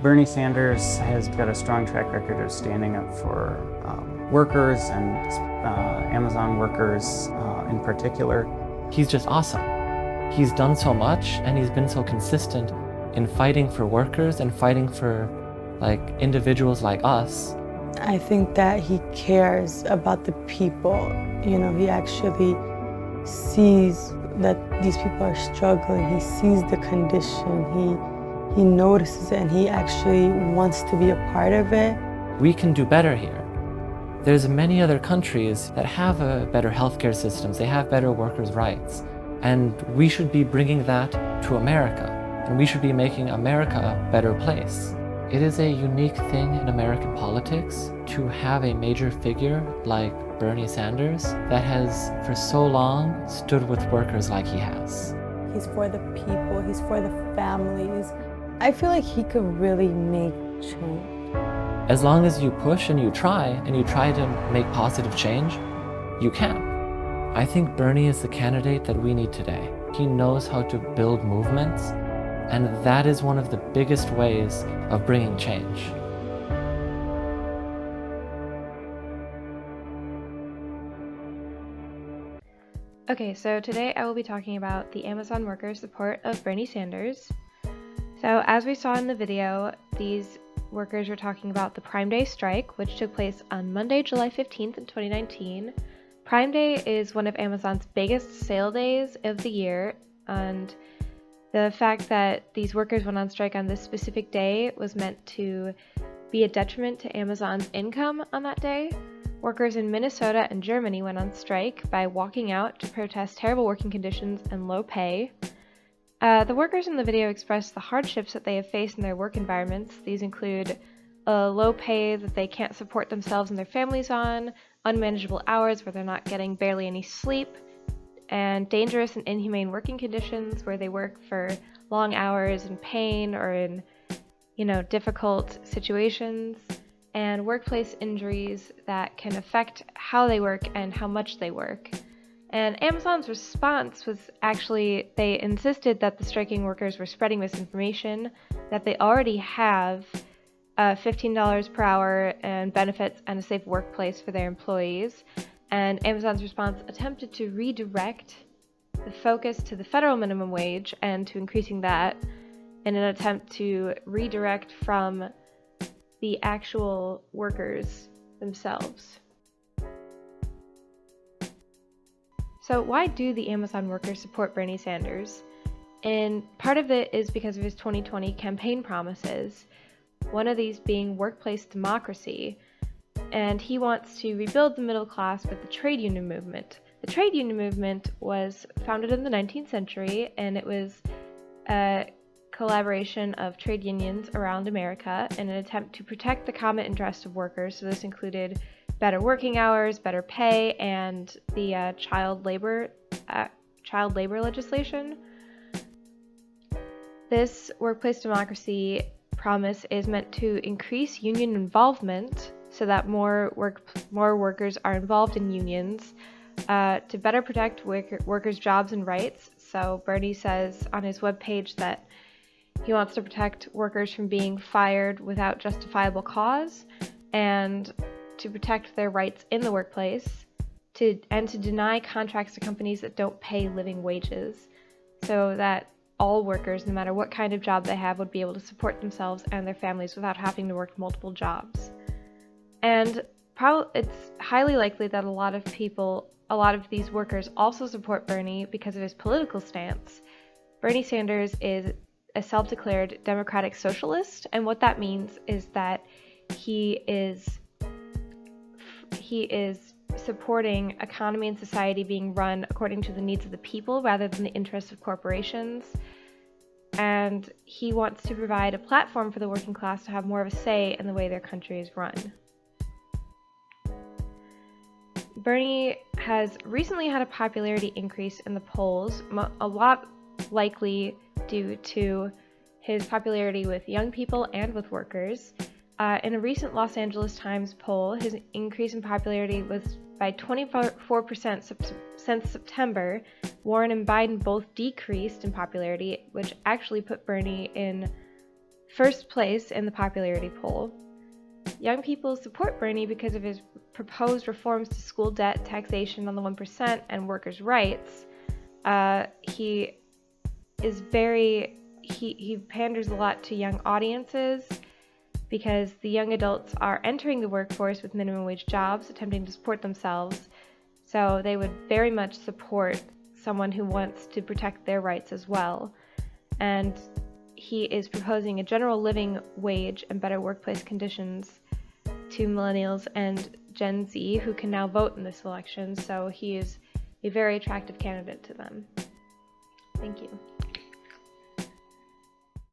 Bernie Sanders has got a strong track record of standing up for workers and Amazon workers in particular. He's just awesome. He's done so much and he's been so consistent in fighting for workers and fighting for individuals like us. I think that he cares about the people. You know, he actually sees that these people are struggling. He sees the condition. He notices it and he actually wants to be a part of it. We can do better here. There's many other countries that have better healthcare systems. They have better workers' rights. And we should be bringing that to America. And we should be making America a better place. It is a unique thing in American politics to have a major figure like Bernie Sanders that has for so long stood with workers like he has. He's for the people, he's for the families. I feel like he could really make change. As long as you push and you try to make positive change, you can. I think Bernie is the candidate that we need today. He knows how to build movements, and that is one of the biggest ways of bringing change. Okay, so today I will be talking about the Amazon workers' support of Bernie Sanders. So as we saw in the video, these workers were talking about the Prime Day strike, which took place on Monday, July 15th in 2019. Prime Day is one of Amazon's biggest sale days of the year, and the fact that these workers went on strike on this specific day was meant to be a detriment to Amazon's income on that day. Workers in Minnesota and Germany went on strike by walking out to protest terrible working conditions and low pay. The workers in the video expressed the hardships that they have faced in their work environments. These include low pay that they can't support themselves and their families on, unmanageable hours where they're not getting barely any sleep, and dangerous and inhumane working conditions where they work for long hours in pain or in, difficult situations, and workplace injuries that can affect how they work and how much they work. And Amazon's response was actually, they insisted that the striking workers were spreading misinformation, that they already have $15 per hour and benefits and a safe workplace for their employees. And Amazon's response attempted to redirect the focus to the federal minimum wage and to increasing that in an attempt to redirect from the actual workers themselves. So why do the Amazon workers support Bernie Sanders? And part of it is because of his 2020 campaign promises, one of these being workplace democracy. And he wants to rebuild the middle class with the trade union movement. The trade union movement was founded in the 19th century, and it was a collaboration of trade unions around America in an attempt to protect the common interest of workers. So this included better working hours, better pay, and the child labor legislation. This workplace democracy promise is meant to increase union involvement so that more workers are involved in unions, to better protect workers' jobs and rights. So Bernie says on his webpage that he wants to protect workers from being fired without justifiable cause, and to protect their rights in the workplace, and to deny contracts to companies that don't pay living wages, so that all workers, no matter what kind of job they have, would be able to support themselves and their families without having to work multiple jobs. And it's highly likely that a lot of these workers also support Bernie because of his political stance. Bernie Sanders is a self-declared democratic socialist, and what that means is that he is supporting economy and society being run according to the needs of the people rather than the interests of corporations. And he wants to provide a platform for the working class to have more of a say in the way their country is run. Bernie has recently had a popularity increase in the polls, a lot likely due to his popularity with young people and with workers. In a recent Los Angeles Times poll, his increase in popularity was by 24% since September. Warren and Biden both decreased in popularity, which actually put Bernie in first place in the popularity poll. Young people support Bernie because of his proposed reforms to school debt, taxation on the 1%, and workers' rights. He panders a lot to young audiences because the young adults are entering the workforce with minimum wage jobs, attempting to support themselves. So they would very much support someone who wants to protect their rights as well. And he is proposing a general living wage and better workplace conditions to millennials and Gen Z who can now vote in this election. So he is a very attractive candidate to them. Thank you.